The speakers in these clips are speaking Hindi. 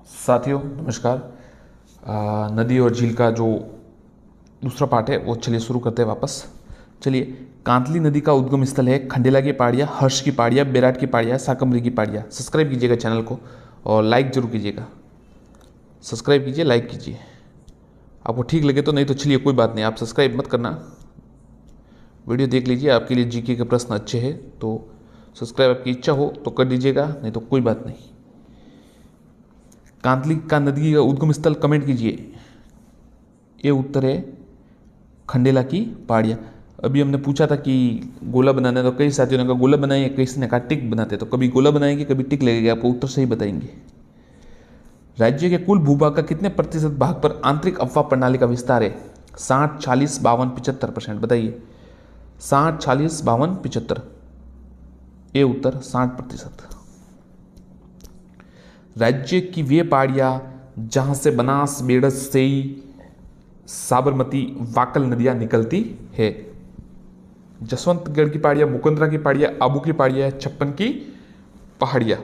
साथियों नमस्कार। नदी और झील का जो दूसरा पार्ट है वो चलिए शुरू करते हैं वापस। चलिए, कांतली नदी का उद्गम स्थल है खंडेला की पहाड़ियाँ, हर्ष की पहाड़ियाँ, बेराट की पहाड़ियाँ, शाकंभरी की पहाड़ियाँ। सब्सक्राइब कीजिएगा चैनल को और लाइक जरूर कीजिएगा। सब्सक्राइब कीजिए, लाइक कीजिए। आपको ठीक लगे तो, नहीं तो चलिए कोई बात नहीं, आप सब्सक्राइब मत करना, वीडियो देख लीजिए। आपके लिए जीके के प्रश्न अच्छे हैं तो सब्सक्राइब आपकी इच्छा हो तो कर दीजिएगा, नहीं तो कोई बात नहीं। कांतली का नदी का उद्गम स्थल कमेंट कीजिए। ये उत्तर है खंडेला की पहाड़ियाँ। अभी हमने पूछा था कि गोला बनाना है तो कई साथियों ने कहा गोला बनाइए, किसी ने कहा टिक बनाते। तो कभी गोला बनाएंगे, कभी टिक लगेगा, आपको उत्तर सही बताएंगे। राज्य के कुल भूभाग का कितने प्रतिशत भाग पर आंतरिक अफवाह प्रणाली का विस्तार है? 60, 40, 52, 75%। बताइए 60, 40, 52, 75। ये उत्तर 60%। राज्य की वे पहाड़ियाँ जहाँ से बनास, बेड़स, सेई, साबरमती, वाकल नदियाँ निकलती है। जसवंतगढ़ की पहाड़ियाँ, मुकुंदरा की पहाड़ियाँ, आबू की पहाड़ियाँ, छप्पन की पहाड़ियाँ।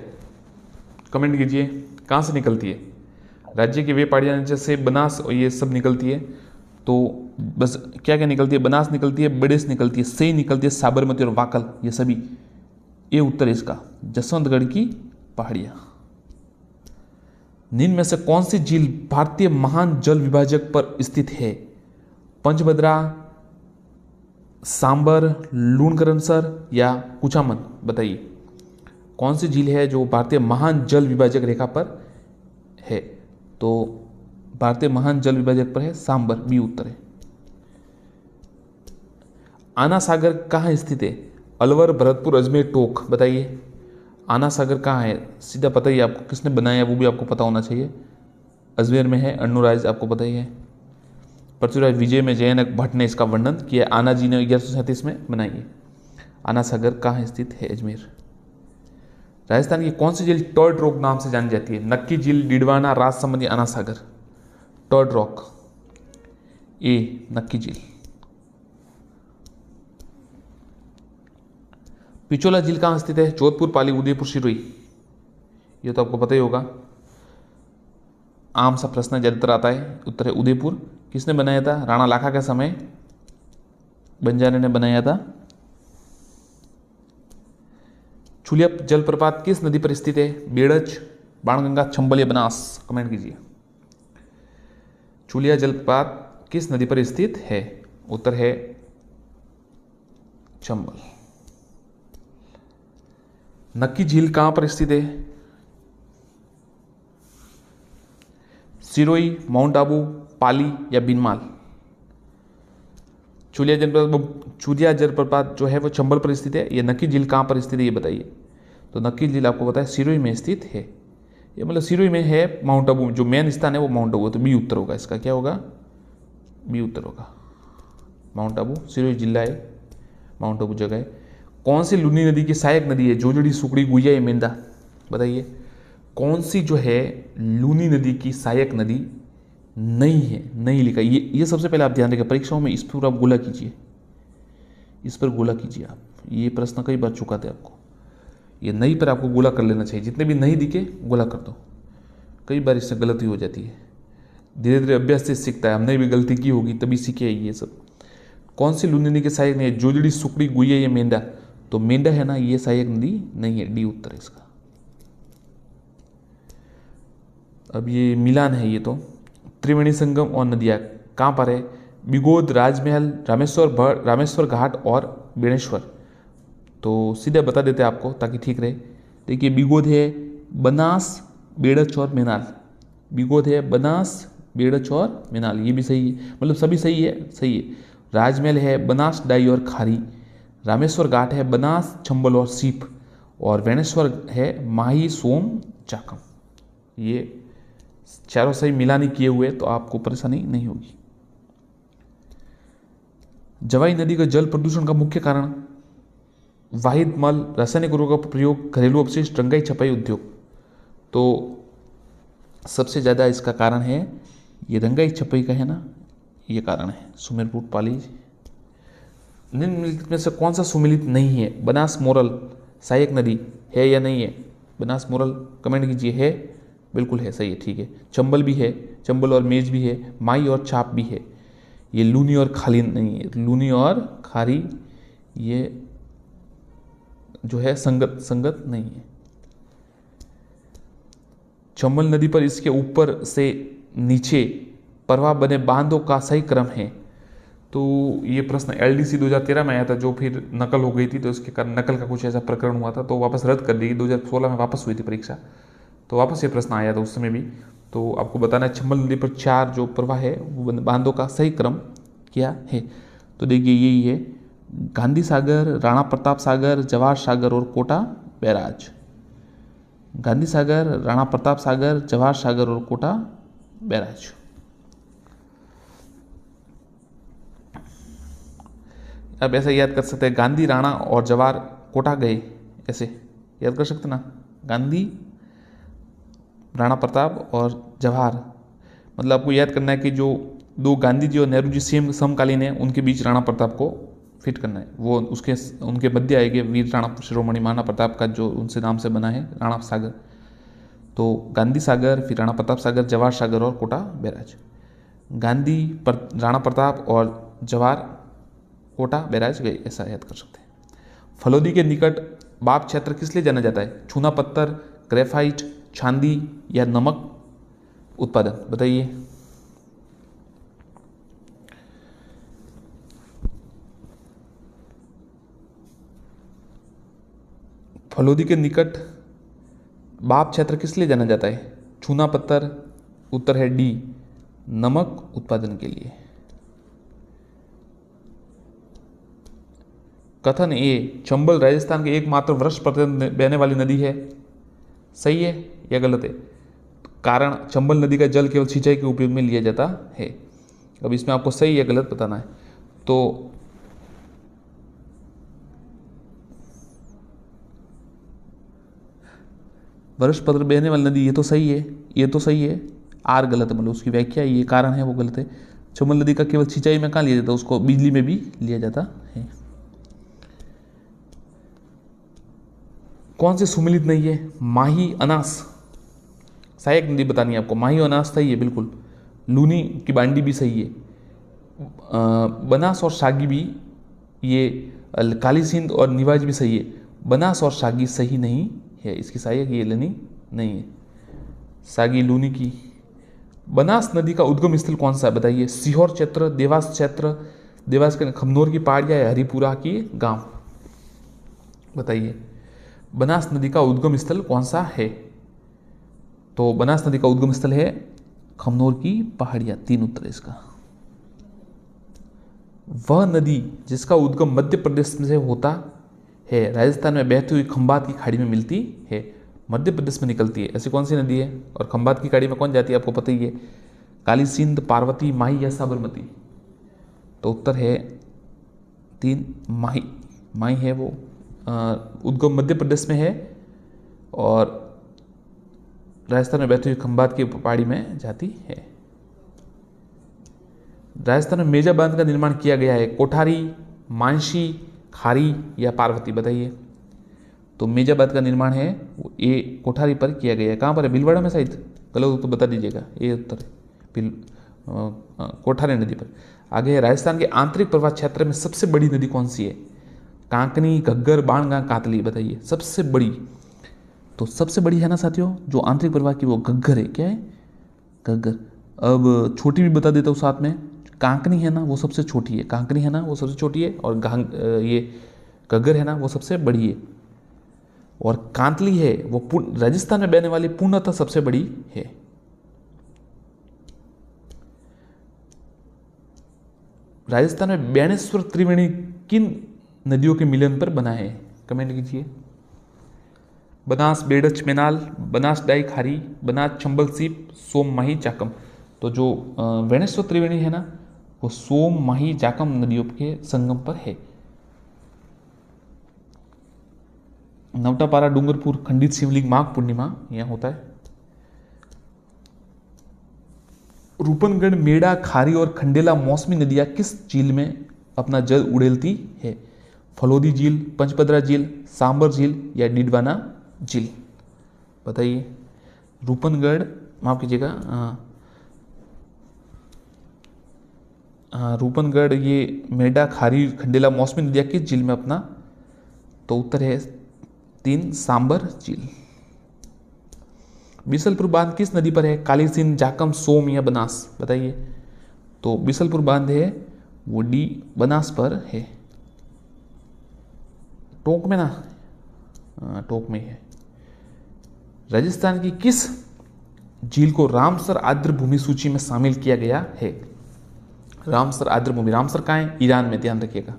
कमेंट कीजिए कहाँ से निकलती है। राज्य की वे पहाड़ियाँ जैसे बनास और ये सब निकलती है, तो बस क्या क्या निकलती है? बनास निकलती है, बेड़स निकलती है, सेई निकलती है, साबरमती और वाकल, ये सभी। ये उत्तर है इसका, जसवंतगढ़ की पहाड़ियाँ। निम्न में से कौन सी झील भारतीय महान जल विभाजक पर स्थित है? पंचभद्रा, सांबर, लूणकरणसर या कुचामन? बताइए कौन सी झील है जो भारतीय महान जल विभाजक रेखा पर है? तो भारतीय महान जल विभाजक पर है सांबर, बी उत्तर है। आना सागर कहाँ स्थित है? अलवर, भरतपुर, अजमेर, टोक? बताइए आना सागर कहाँ है? सीधा पता ही आपको, किसने बनाया है वो भी आपको पता होना चाहिए। अजमेर में है। अन्नूराज आपको पता ही है। पृथ्वीराज विजय में जयनक भट्ट ने इसका वर्णन किया। आना जी ने 1137 में बनाई है। आना सागर कहाँ स्थित है? अजमेर। राजस्थान की कौन सी झील टर्ड रॉक नाम से जानी जाती है? नक्की झील, डिडवाना, राजसमंद, आना सागर? टर्ड रॉक, ए नक्की झील। पिचोला झील कहाँ स्थित है? जोधपुर, पाली, उदयपुर, सिरोही? ये तो आपको पता ही होगा, आम सा प्रश्न ज्यादातर आता है। उत्तर है उदयपुर। किसने बनाया था? राणा लाखा के समय बंजारे ने बनाया था। चुलिया जलप्रपात किस नदी पर स्थित है? बेड़च, बाणगंगा, चंबल या बनास? कमेंट कीजिए। चुलिया जलप्रपात किस नदी पर स्थित है? उत्तर है चंबल। नक्की झील कहां पर स्थित है? सिरोही, माउंट आबू, पाली या बीनमाल? चुलिया जलप्रपात जो है वो चंबल पर स्थित है। ये नक्की झील कहां पर स्थित है ये बताइए। तो नक्की झील आपको पता है सिरोही में स्थित है। ये मतलब सिरोही में है। माउंट आबू जो मेन स्थान है वो माउंट आबू है, तो बी उत्तर होगा इसका। क्या होगा? बी उत्तर होगा। माउंट आबू सिरोही जिला है, माउंट आबू जगह है। कौन सी लूनी नदी की सहायक नदी है? जोजड़ी, सुकड़ी, गुइया या मेंदा? बताइए कौन सी जो है लूनी नदी की सहायक नदी नहीं है? नहीं लिखा। ये सबसे पहले आप ध्यान रखें, परीक्षाओं में इस पर आप गोला कीजिए, इस पर गोला कीजिए आप। ये प्रश्न कई बार चुकाते आपको, ये नहीं पर आपको गोला कर लेना चाहिए। जितने भी नहीं दिखे गोला कर दो, कई बार इससे गलती हो जाती है। धीरे धीरे अभ्यास से सीखता है, हमने भी गलती की होगी तभी सीखे ये सब। कौन सी लूनी नदी के सहायक नहीं है? जोजड़ी, सुकड़ी, गुइया या मेंढा? तो मेंढा है ना, ये सहायक नदी नहीं है, डी उत्तर है इसका। अब ये मिलान है। ये तो त्रिवेणी संगम और नदियाँ कहाँ पर है? बिगोद, राजमहल, रामेश्वर घाट और बेणेश्वर? तो सीधे बता देते आपको ताकि ठीक रहे। देखिए बिगोद है बनास, बेड़च और मेनाल। बिगोद है बनास, बेड़च और मेनाल, ये भी सही है, मतलब सभी सही है, सही है। राजमहल है बनास, डाई और खारी। रामेश्वर घाट है बनास, चंबल और सीप। और बेणेश्वर है माही, सोम, चाकम। ये चारों सही मिलानी किए हुए तो आपको परेशानी नहीं होगी। जवाई नदी का जल प्रदूषण का मुख्य कारण? वाहिद मल, रासायनिक उर्वरकों का प्रयोग, घरेलू अपशिष्ट, रंगाई छपाई उद्योग? तो सबसे ज़्यादा इसका कारण है ये रंगाई छपाई का है ना, ये कारण है। सुमेरपुर, पाली। निम्नलिखित में से कौन सा सुमेलित नहीं है? बनास, मोरल सहायक नदी है या नहीं है? बनास, मोरल? कमेंट कीजिए है बिल्कुल है, सही है, ठीक है। चंबल भी है, चंबल और मेज भी है, माई और छाप भी है। ये लूनी और खाली नहीं है, लूनी और खारी ये जो है संगत संगत नहीं है। चंबल नदी पर इसके ऊपर से नीचे प्रवाह बने बांधों का सही क्रम है। तो ये प्रश्न LDC 2013 में आया था, जो फिर नकल हो गई थी, तो इसके कारण नकल का कुछ ऐसा प्रकरण हुआ था, तो वापस रद्द कर दी गई। 2016 में वापस हुई थी परीक्षा, तो वापस ये प्रश्न आया था उस समय भी। तो आपको बताना है चंबल नदी पर 4 जो प्रवाह है वो बांधों का सही क्रम क्या है। तो देखिए यही है, गांधी सागर, राणा प्रताप सागर, जवाहर सागर और कोटा बैराज। गांधी सागर, राणा प्रताप सागर, जवाहर सागर और कोटा बैराज। अब ऐसा याद कर सकते हैं, गांधी, राणा और जवाहर कोटा गए, ऐसे याद कर सकते ना। गांधी, राणा प्रताप और जवाहर, मतलब आपको याद करना है कि जो दो गांधी जी और नेहरू जी सेम समकालीन है, उनके बीच राणा प्रताप को फिट करना है। वो उसके उनके मध्य आएंगे वीर राणा शिरोमणि महाराणा प्रताप का जो उनसे नाम से बना है राणा सागर। तो गांधी सागर, फिर राणा प्रताप सागर, जवाहर सागर और कोटा बैराज। गांधी, राणा प्रताप और जवाहर कोटा बैराज गए, ऐसा याद कर सकते हैं। फलोदी के निकट बाप क्षेत्र किस लिए जाना जाता है? चूना पत्थर, ग्रेफाइट, चांदी या नमक उत्पादन, बताइए। फलोदी के निकट बाप क्षेत्र किस लिए जाना जाता है? चूना पत्थर, उत्तर है डी, नमक उत्पादन के लिए। कथन ए, चंबल राजस्थान के एकमात्र वर्ष प्रतिदिन बहने वाली नदी है, सही है या गलत है? कारण चंबल नदी का जल केवल सिंचाई के उपयोग में लिया जाता है। अब इसमें आपको सही या गलत बताना है। तो वर्ष पत्र बहने वाली नदी, ये तो सही है, ये तो सही है। आर गलत है, मतलब उसकी व्याख्या ये कारण है वो गलत है। चंबल नदी का केवल सिंचाई में कहाँ लिया जाता है, उसको बिजली में भी लिया जाता है। कौन सी सुमिलित नहीं है? माही, अनास, सहायक नदी बतानी है आपको। माही और अनास सही है बिल्कुल। लूनी की बांडी भी सही है। बनास और सागी भी, ये काली सिंध और निवाज भी सही है। बनास और सागी सही नहीं है, इसकी सहायक ये लेनी नहीं है। सागी लूनी की। बनास नदी का उद्गम स्थल कौन सा है, बताइए। सीहोर क्षेत्र, देवास क्षेत्र, देवास के खमनोर की पहाड़ियाँ या हरिपुरा की गांव, बताइए। बनास नदी का उद्गम स्थल कौन सा है? तो बनास नदी का उद्गम स्थल है खमनोर की पहाड़ियाँ, 3 उत्तर है इसका। वह नदी जिसका उद्गम मध्य प्रदेश से होता है, राजस्थान में बहती हुई खंबात की खाड़ी में मिलती है, मध्य प्रदेश में निकलती है, ऐसी कौन सी नदी है? और खंबात की खाड़ी में कौन जाती है, आपको पता ही है। काली सिंध, पार्वती, माही या साबरमती? तो उत्तर है 3, माही। माही है वो, उद्गम मध्य प्रदेश में है और राजस्थान में बहती हुई खंबात की पहाड़ी में जाती है। राजस्थान में मेजा बांध का निर्माण किया गया है, कोठारी, मानसी, खारी या पार्वती, बताइए। तो मेजा बांध का निर्माण है वो ए कोठारी पर किया गया है। कहाँ पर है? भीलवाड़ा में शायद, गलत तो बता दीजिएगा, ये उत्तर है कोठारी नदी पर। आगे है, राजस्थान के आंतरिक प्रवाह क्षेत्र में सबसे बड़ी नदी कौन सी है? कांकनी, घग्गर, बाणगंगा, कातली, बताइए सबसे बड़ी। तो सबसे बड़ी है ना साथियों जो आंतरिक प्रवाह की, वो घग्गर है। क्या है? घग्गर। अब छोटी भी बता देता हूँ साथ में, कांकनी है ना वो सबसे छोटी है, कांकनी है ना वो सबसे छोटी है, और ये घग्गर है ना वो सबसे बड़ी है, और कांतली है वो राजस्थान में बहने वाली पूर्णतः सबसे बड़ी है। राजस्थान में बेणेश्वर त्रिवेणी किन नदियों के मिलन पर बना है? कमेंट कीजिए। बनास, बेड़च, मेनाल, बनास डाई खारी, बनास चंबल सीप, सोम माही चाकम। तो जो बेणेश्वर त्रिवेणी है ना वो सोम माही चाकम नदियों के संगम पर है। नवटापारा, डूंगरपुर, खंडित शिवलिंग, माघ पूर्णिमा यहाँ होता है। रूपनगढ़, मेड़ा, खारी और खंडेला मौसमी नदियाँ किस झील में अपना जल उड़ेलती है? फलोदी झील, पंचपदरा झील, सांबर झील या डिडवाना झील, बताइए। रूपनगढ़, माफ कीजिएगा, रूपनगढ़, ये मेढा, खारी, खंडेला, मौसमी नदियाँ किस झील में अपना? तो उत्तर है 3 सांबर झील। बीसलपुर बांध किस नदी पर है? काली सिंध, जाकम, सोम या बनास? बताइए। तो बीसलपुर बांध है वो डी बनास पर है। टोंक में ना, टोंक में है। राजस्थान की किस झील को रामसर आर्द्र भूमि सूची में शामिल किया गया है? रामसर आर्द्र भूमि, रामसर कहाँ है? ईरान में, ध्यान रखिएगा।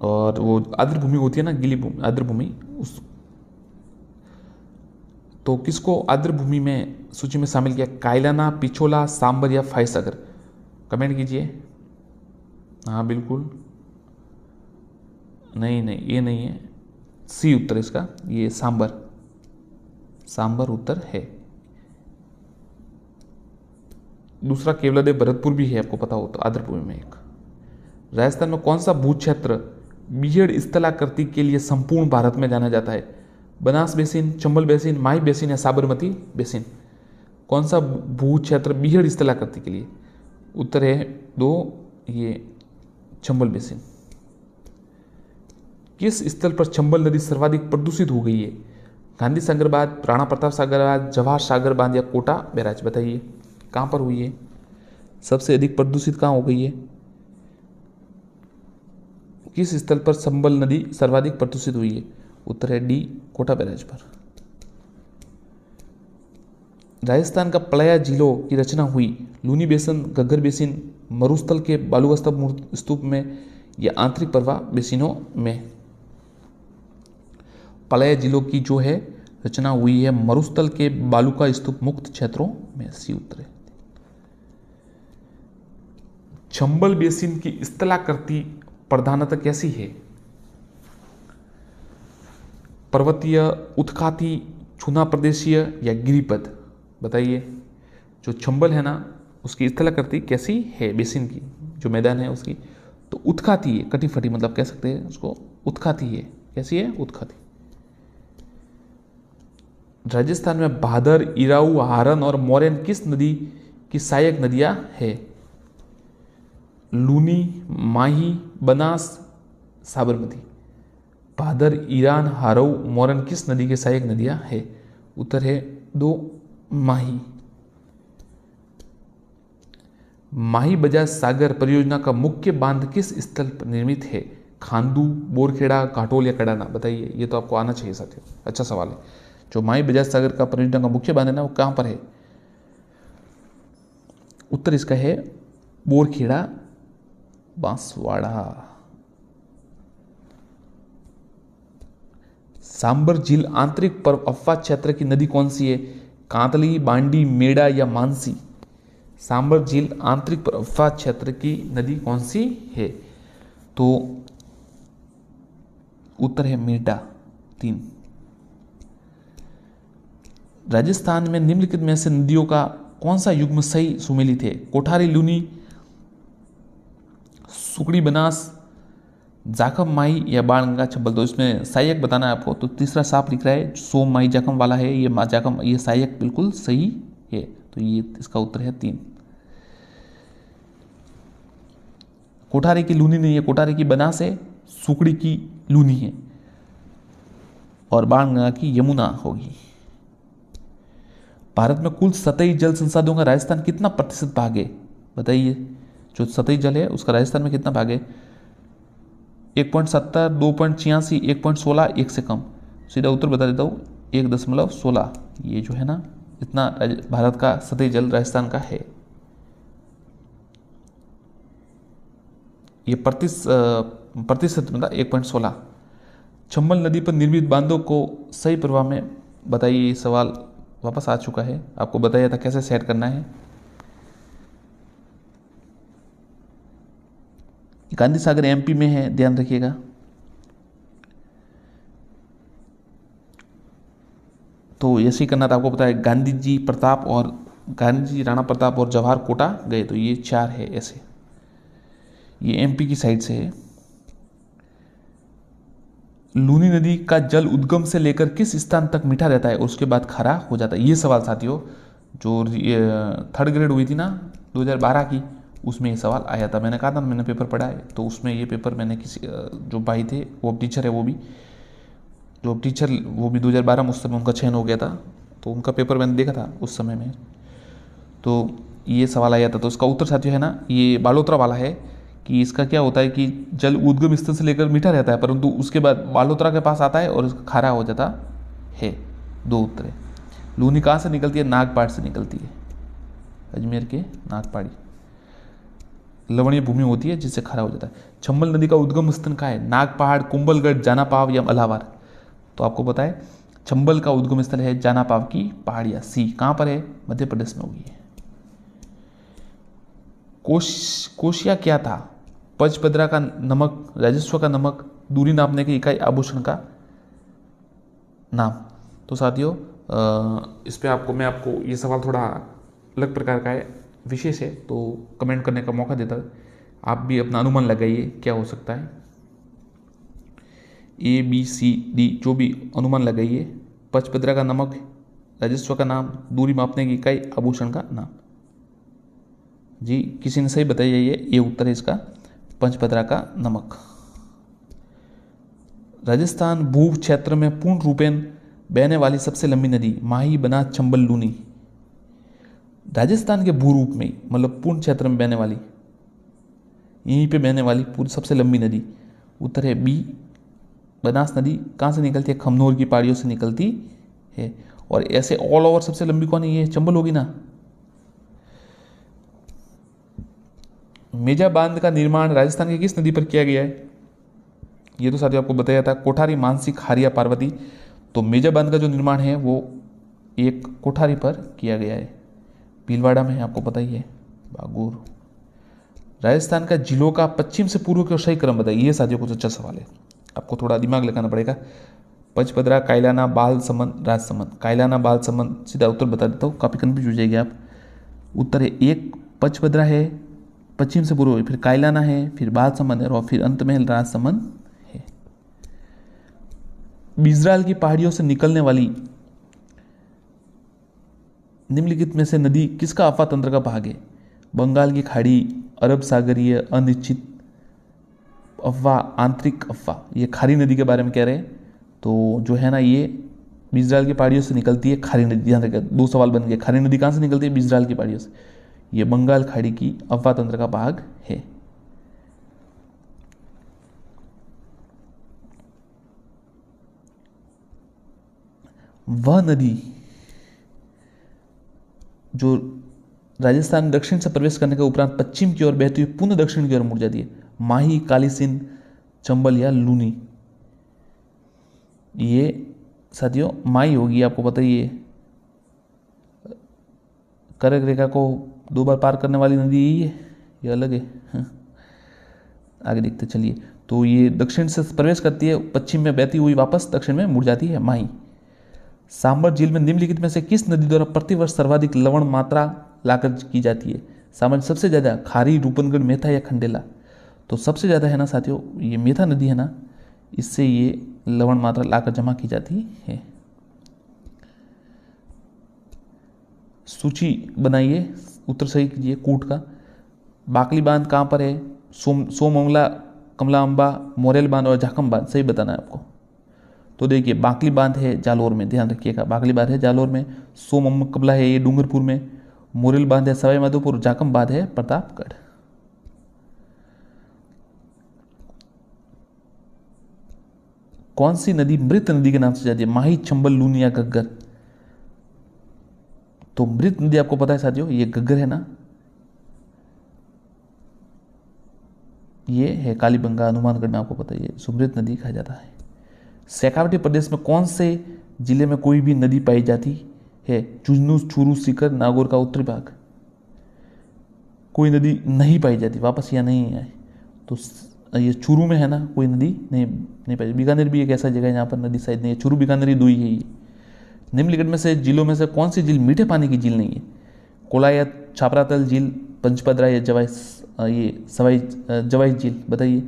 और वो आर्द्र भूमि होती है ना, गीली भूमि, आर्द्र भूमि, उस तो किसको आर्द्र भूमि में सूची में शामिल किया? कायलाना, पिछोला, सांबर या फायसागर? कमेंट कीजिए। हाँ बिल्कुल, नहीं नहीं, ये नहीं है, सी उत्तर इसका, ये सांबर, सांबर उत्तर है। दूसरा केवलादेव भरतपुर भी है, आपको पता हो तो, आर्द्र भूमि में एक। राजस्थान में कौन सा भू क्षेत्र बीहड़ स्थलाकृति के लिए संपूर्ण भारत में जाना जाता है? बनास बेसिन, चंबल बेसिन, माही बेसिन या साबरमती बेसिन? कौन सा भू क्षेत्र बीहड़ स्थलाकृति के लिए? उत्तर है 2, ये चंबल बेसिन। किस स्थल पर चंबल नदी सर्वाधिक प्रदूषित हो गई है? गांधी सागर बांध, राणा प्रताप सागर बांध, जवाहर सागर बांध या कोटा बैराज? बताइए कहाँ पर हुई है? सबसे अधिक प्रदूषित कहाँ हो गई है? किस स्थल पर चंबल नदी सर्वाधिक प्रदूषित हुई है? उत्तर है डी, कोटा बैराज पर। राजस्थान का पलाया झीलों की रचना हुई लूनी बेसिन, घग्गर बेसिन, मरुस्थल के बालुकास्तंभ स्तूप में या आंतरिक प्रवाह बेसिनों में? पलाया झीलों की जो है रचना हुई है मरुस्थल के बालुका स्तूप मुक्त क्षेत्रों में, सी उत्तर है। चंबल बेसिन की स्थलाकृति प्रधानतः कैसी है? पर्वतीय, उत्खाती, छूना प्रदेशीय या गिरिपथ? बताइए। जो चंबल है ना, उसकी स्थलाकृति कैसी है? बेसिन की जो मैदान है उसकी, तो उत्खाती है, कटी फटी, मतलब कह सकते हैं उसको, उत्खाती है। कैसी है? उत्खाती। राजस्थान में भादर, इराऊ, हारन और मोरेन किस नदी की सहायक नदियां है? लूनी, माही, बनास, साबरमती? भादर, ईरान, हारऊ, मोरन किस नदी के सहायक नदियां है? उत्तर है 2, माही। माही बजाज सागर परियोजना का मुख्य बांध किस स्थल पर निर्मित है? खांडू, बोरखेड़ा, घाटोल या कडाना? बताइए, ये तो आपको आना चाहिए साथियों, अच्छा सवाल है। जो माही बजाज सागर का परियोजना का मुख्य बांध है ना, वो कहां पर है? उत्तर इसका है बोरखेड़ा, बांसवाड़ा। सांबर झील आंतरिक अफवाह क्षेत्र की नदी कौन सी है? कांतली, बांडी, मेड़ा या मानसी? सांबर झील आंतरिक अफवाह क्षेत्र की नदी कौन सी है? तो उत्तर है मेड़ा, 3। राजस्थान में निम्नलिखित में से नदियों का कौन सा युग्म सही सुमेलित है? कोठारी, लूनी, सुकड़ी, बनास, जाखम, माही या बाणगंगा, चंबल? तो इसमें सहायक बताना है आपको, तो तीसरा साफ लिख रहा है, सोम, माही, जाखम वाला है, ये जाखम, ये सहायक बिल्कुल सही है, तो ये इसका उत्तर है 3। कोठारी की लूनी नहीं है, कोठारी की बनास है, सुकड़ी की लूनी है और बाणगंगा की यमुना होगी। भारत में कुल सतही जल संसाधनों का राजस्थान कितना प्रतिशत भाग है? बताइए। जो सतही जल है उसका राजस्थान में कितना भाग है? 1.70, 2.86, 1.16, 1 से कम? सीधा उत्तर बता देता हूँ, 1.16। ये जो है ना, इतना भारत का सतही जल राजस्थान का है। ये प्रतिशत मतलब 1.16। चंबल नदी पर निर्मित बांधों को सही प्रवाह में बताइए। ये सवाल वापस आ चुका है, आपको बताया था कैसे सेट करना है। गांधी सागर एमपी में है, ध्यान रखिएगा। तो ऐसे ही करना था, आपको पता है गांधी जी प्रताप और गांधी जी, राणा प्रताप और जवाहर कोटा गए, तो ये 4 है ऐसे। ये एमपी की साइड से है। लूनी नदी का जल उद्गम से लेकर किस स्थान तक मीठा रहता है और उसके बाद खारा हो जाता है? ये सवाल साथियों जो थर्ड ग्रेड हुई थी ना 2012 की, उसमें ये सवाल आया था। मैंने कहा था मैंने पेपर पढ़ा है, तो उसमें ये पेपर मैंने किसी जो भाई थे वो अब टीचर है, वो भी जो अब टीचर वो भी 2012 में उस समय उनका चयन हो गया था, तो उनका पेपर मैंने देखा था उस समय में, तो ये सवाल आया था। तो इसका उत्तर साथियों है ना ये बालोतरा वाला है कि इसका क्या होता है कि जल उद्गम स्थल से लेकर मीठा रहता है परंतु उसके बाद बालोतरा के पास आता है और उसका खारा हो जाता है। दो उत्तर है। लूनी कहाँ से निकलती है? नागपाड़ से निकलती है, अजमेर के नागपाड़ी लवणीय भूमि होती है जिससे खारा हो जाता है। चंबल नदी का उद्गम स्थल कहाँ है? नागपहाड़, कुंभलगढ़, जानापाव या अलाहाबाद? तो आपको पता है चंबल का उद्गम स्थल है जानापाव की पहाड़ियाँ। सी कहाँ पर है? मध्य प्रदेश में होगी है। कोशिया क्या था? पचपदरा का नमक, राजस्व का नमक, दूरी नापने की इकाई, आभूषण का नाम। तो साथियों इस पे मैं आपको ये सवाल थोड़ा अलग प्रकार का है, विशेष है, तो कमेंट करने का मौका देता है। आप भी अपना अनुमान लगाइए क्या हो सकता है। A B C D जो भी अनुमान लगाइए। पचपदरा का नमक, राजस्व का नाम, दूरी मापने की इकाई, आभूषण का नाम। जी किसी ने सही बताइए, ये उत्तर है इसका, पंचपदरा का नमक। राजस्थान भू क्षेत्र में पूर्ण रूपेण बहने वाली सबसे लंबी नदी? माही, बनास, चंबल, लूनी? राजस्थान के भू रूप में मतलब पूर्ण क्षेत्र में बहने वाली, यहीं पे बहने वाली पूरी सबसे लंबी नदी, उत्तर है बी बनास नदी। कहाँ से निकलती है? खमनोर की पहाड़ियों से निकलती है। और ऐसे ऑल ओवर सबसे लंबी कौन है? ये चंबल होगी ना। मेजा बांध का निर्माण राजस्थान की किस नदी पर किया गया है? ये तो साथियों आपको बताया था, कोठारी, मानसी, खारिया, पार्वती। तो मेजा बांध का जो निर्माण है वो एक कोठारी पर किया गया है, भीलवाड़ा में है, आपको पता ही है, बागूर। राजस्थान का जिलों का पश्चिम से पूर्व का सही क्रम बताइए। ये साथियों कुछ अच्छा सवाल है, आपको थोड़ा दिमाग लगाना पड़ेगा। पचपदरा, कायलाना, बालसमंद, राजसमंद। कायलाना, बालसमंद, सीधा उत्तर बता देता हूँ, काफ़ी कन्फ्यूज हो जाएगी आप। उत्तर है एक पचपदरा है पश्चिम से पूर्व, फिर कायलाना है, फिर बालसमंद है और फिर अंत में राजसमंद है। बिजराल की पहाड़ियों से निकलने वाली निम्नलिखित में से नदी किसका अफवाह तंत्र का भाग है? बंगाल की खाड़ी, अरब सागरीय, अनिश्चित अफवाह, आंतरिक अफवाह। ये खारी नदी के बारे में कह रहे हैं, तो जो है ना ये बिजराल की पहाड़ियों से निकलती है खारी नदी। ध्यान रखिए, दो सवाल बन गए। खारी नदी कहाँ से निकलती है? बिजराल की पहाड़ियों से। ये बंगाल खाड़ी की अफवाह तंत्र का भाग है। वह नदी जो राजस्थान दक्षिण से प्रवेश करने के उपरांत पश्चिम की ओर बहती हुई पुनः दक्षिण की ओर मुड़ जाती है, माही, काली सिंध, चंबल या लूनी? ये साथियों माही होगी, आपको पता ही है। कर्क रेखा को दो बार पार करने वाली नदी यही है, ये अलग है। हाँ। आगे देखते चलिए। तो ये दक्षिण से प्रवेश करती है, पश्चिम में बहती हुई वापस दक्षिण में मुड़ जाती है, माही। सांबर झील में निम्नलिखित में से किस नदी द्वारा प्रतिवर्ष सर्वाधिक लवण मात्रा लाकर की जाती है? सांबर सबसे ज़्यादा खारी, रूपनगढ़, मेथा या खंडेला? तो सबसे ज़्यादा है ना साथियों ये मेथा नदी है ना, इससे ये लवण मात्रा लाकर जमा की जाती है। सूची बनाइए, उत्तर सही कीजिए। कूट का बाकली बांध कहाँ पर है? सोमंगला, कमला अम्बा, मोरेल बांध और झाकम बांध, सही बताना है आपको। तो देखिए बाकली बांध है जालोर में, ध्यान रखिएगा, बाकली बांध है जालोर में, सोमंगला है ये डूंगरपुर में, मोरेल बांध है सवाई माधोपुर, झाकम बांध है प्रतापगढ़। कौन सी नदी मृत नदी के नाम से जाती है? माही, चंबल, लूनी या घग्गर? तो मृत नदी आपको पता है साथियों ये घग्गर है ना, ये है कालीबंगा, हनुमानगढ़ में, आपको पता ही है, सुमृत नदी कहा जाता है। शेखावटी प्रदेश में कौन से जिले में कोई भी नदी पाई जाती है? झुंझुनू, चूरू, सीकर, नागौर का उत्तरी भाग। कोई नदी नहीं पाई जाती, वापस यहाँ नहीं आए। तो ये चूरू में है ना, कोई नदी नहीं पाई। बीकानेर भी एक ऐसा जगह है जहाँ पर नदी शायद नहीं है। चूरू, बीकानेर ही दो ही है ये। निम्नलिखित में से जिलों में से कौन सी झील मीठे पानी की झील नहीं है? कोलायत, छापरातल झील, पंचपदरा या जवाई झील? बताइए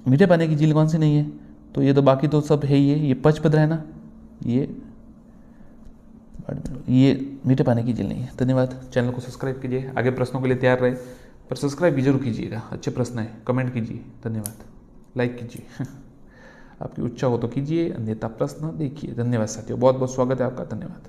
मीठे पानी की झील कौन सी नहीं है? तो ये तो बाकी तो सब है ही है। ये पचपदरा है ना, ये मीठे पानी की झील नहीं है। धन्यवाद। चैनल को सब्सक्राइब कीजिए, आगे प्रश्नों के लिए तैयार रहे, पर सब्सक्राइब भी जरूर कीजिएगा। अच्छे प्रश्न है, कमेंट कीजिए। धन्यवाद। लाइक कीजिए आपकी इच्छा हो तो कीजिए, अन्यथा प्रश्न देखिए। धन्यवाद साथियों, बहुत बहुत स्वागत है आपका। धन्यवाद।